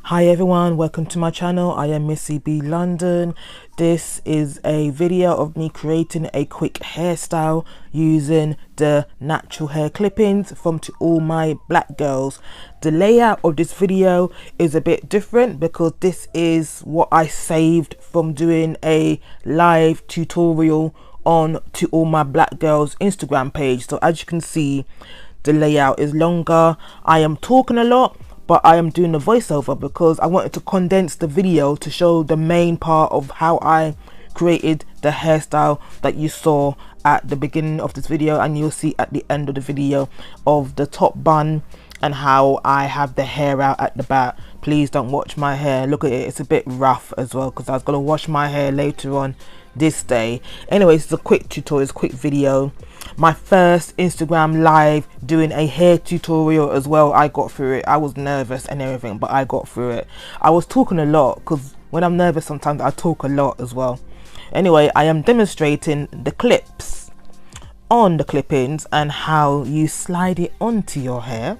Hi everyone, welcome to my channel. I am Missy B London. This is a video of me creating a quick hairstyle using the natural hair clippings from To All My Black Girls. The layout of this video is a bit different because this is what I saved from doing a live tutorial on To All My Black Girls Instagram page. So as you can see, the layout is longer. I am talking a lot, but I am doing a voiceover because I wanted to condense the video to show the main part of how I created the hairstyle that you saw at the beginning of this video, and you'll see at the end of the video of the top bun and how I have the hair out at the back. Please don't watch my hair, look at it, it's a bit rough as well because I was going to wash my hair later on this day. Anyways, it's a quick tutorial, it's a quick video. My first Instagram live doing a hair tutorial as well. I got through it. I was nervous and everything, but I got through it. I was talking a lot because when I'm nervous sometimes I talk a lot as well. Anyway, I am demonstrating the clips on the clippings and how you slide it onto your hair.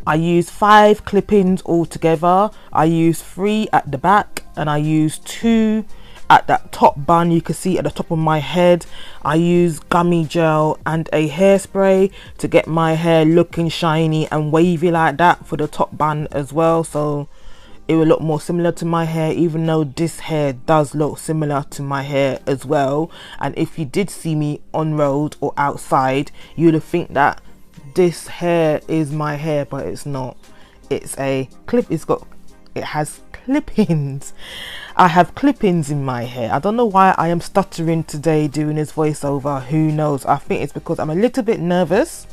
I use 5 clippings altogether. I use 3 at the back and I use 2 at that top bun. You can see at the top of my head. I use gummy gel and a hairspray to get my hair looking shiny and wavy like that for the top bun as well, so it will look more similar to my hair, even though this hair does look similar to my hair as well. And if you did see me on road or outside, you would think that this hair is my hair, but it's not. It's a clip. It has clippings. I have clippings in my hair. I don't know why I am stuttering today doing this voiceover. Who knows? I think it's because I'm a little bit nervous.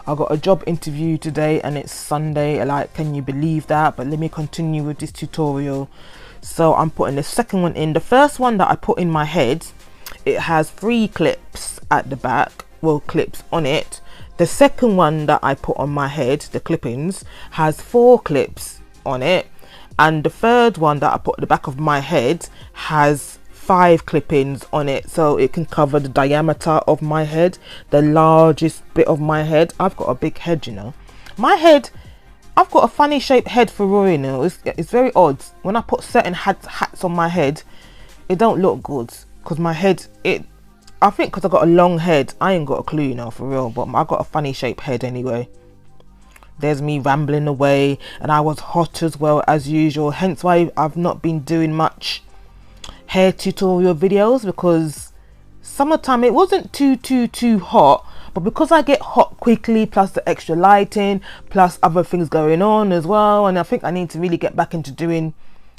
I got a job interview today and it's Sunday. Like, can you believe that? But let me continue with this tutorial. So I'm putting the second one in. The first one that I put in my head, it has 3 clips at the back, well, clips on it. The second one that I put on my head, the clippings, has 4 clips on it. And the third one that I put at the back of my head has 5 clippings on it, so it can cover the diameter of my head, the largest bit of my head. I've got a big head, you know. My head, I've got a funny shaped head for real, you know. It's very odd. When I put certain hats on my head, it don't look good because my head, I think because I got a long head, I ain't got a clue, you know, for real, but I got a funny shaped head anyway. There's me rambling away, and I was hot as well as usual, hence why I've not been doing much hair tutorial videos, because summertime it wasn't too hot, but because I get hot quickly, plus the extra lighting, plus other things going on as well, and I think I need to really get back into doing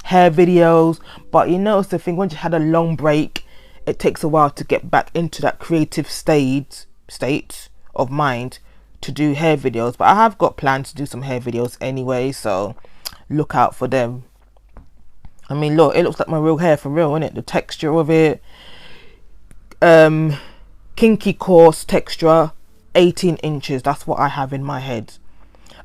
hair videos. But you know, it's the thing, once you had a long break, it takes a while to get back into that creative state of mind to do hair videos. But I have got plans to do some hair videos anyway, so look out for them. I mean, look, it looks like my real hair for real, isn't it? The texture of it, kinky coarse texture, 18 inches, that's what I have in my head.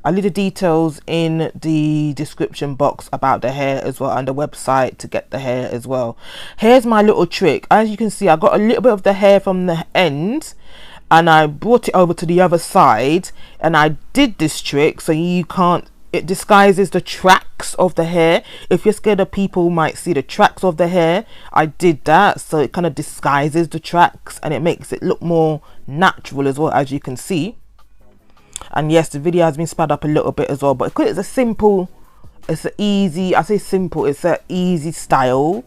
I'll leave the details in the description box about the hair as well, and the website to get the hair as well. Here's my little trick. As you can see, I got a little bit of the hair from the end and I brought it over to the other side, and I did this trick so you can't, it disguises the tracks of the hair. If you're scared of people might see the tracks of the hair, I did that, so it kind of disguises the tracks and it makes it look more natural as well, as you can see. And yes, the video has been sped up a little bit as well, but because it's a simple, it's an easy, I say simple, it's an easy style.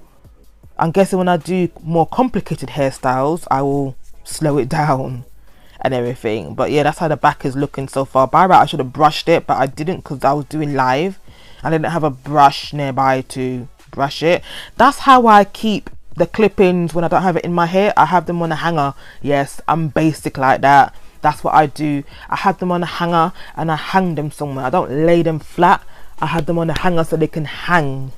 I'm guessing when I do more complicated hairstyles, I will slow it down and everything. But yeah, that's how the back is looking so far. By right, I should have brushed it, but I didn't because I was doing live. I didn't have a brush nearby to brush it. That's how I keep the clippings when I don't have it in my hair. I have them on a hanger. Yes, I'm basic like that. That's what I do. I have them on a hanger and I hang them somewhere. I don't lay them flat. I have them on a hanger so they can hang.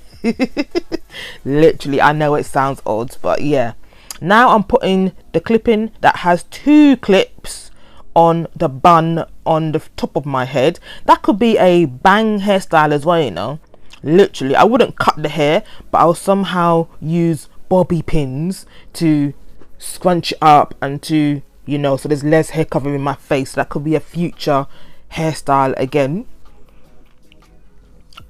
Literally, I know it sounds odd, but yeah. Now I'm putting the clipping that has 2 clips on the bun on the top of my head. That could be a bang hairstyle as well, you know. Literally, I wouldn't cut the hair, but I'll somehow use bobby pins to scrunch it up and to, you know, so there's less hair covering my face. That could be a future hairstyle again.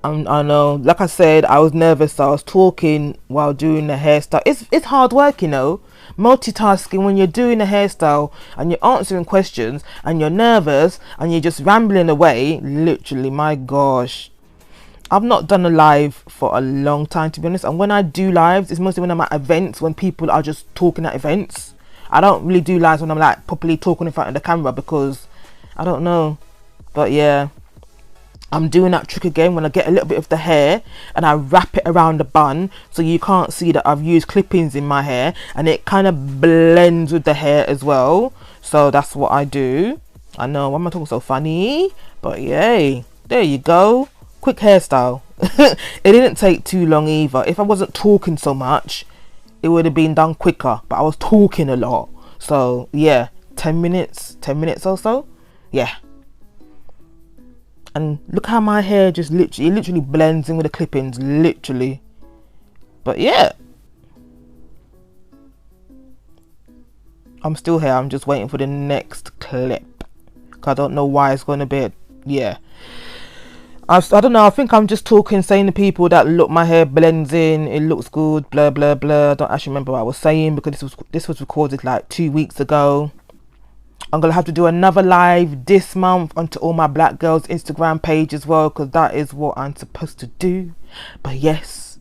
I know, like I said, I was nervous, so I was talking while doing the hairstyle. It's hard work, you know, multitasking when you're doing a hairstyle and you're answering questions and you're nervous and you're just rambling away. Literally, my gosh. I've not done a live for a long time, to be honest, and when I do lives, it's mostly when I'm at events, when people are just talking at events. I don't really do lives when I'm like properly talking in front of the camera, because I don't know. But yeah, I'm doing that trick again when I get a little bit of the hair and I wrap it around the bun so you can't see that I've used clippings in my hair, and it kind of blends with the hair as well. So that's what I do. I know, why am I talking so funny? But yay, there you go. Quick hairstyle. It didn't take too long either. If I wasn't talking so much, it would have been done quicker, but I was talking a lot. So yeah, 10 minutes or so. Yeah. And look how my hair just literally blends in with the clippings, literally. But yeah, I'm still here. I'm just waiting for the next clip, cause I don't know why it's going to be. Yeah, I don't know. I think I'm just talking, saying to people that look, my hair blends in, it looks good, blah blah blah. I don't actually remember what I was saying, because this was recorded like 2 weeks ago. I'm gonna have to do another live this month onto all my Black Girls Instagram page as well, because that is what I'm supposed to do. But yes.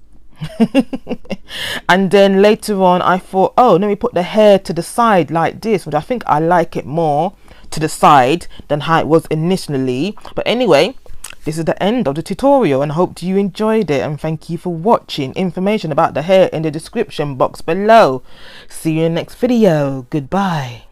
And then later on I thought, oh, let me put the hair to the side like this, which I think I like it more to the side than how it was initially. But anyway, this is the end of the tutorial, and I hope you enjoyed it, and thank you for watching. Information about the hair in the description box below. See you in the next video. Goodbye.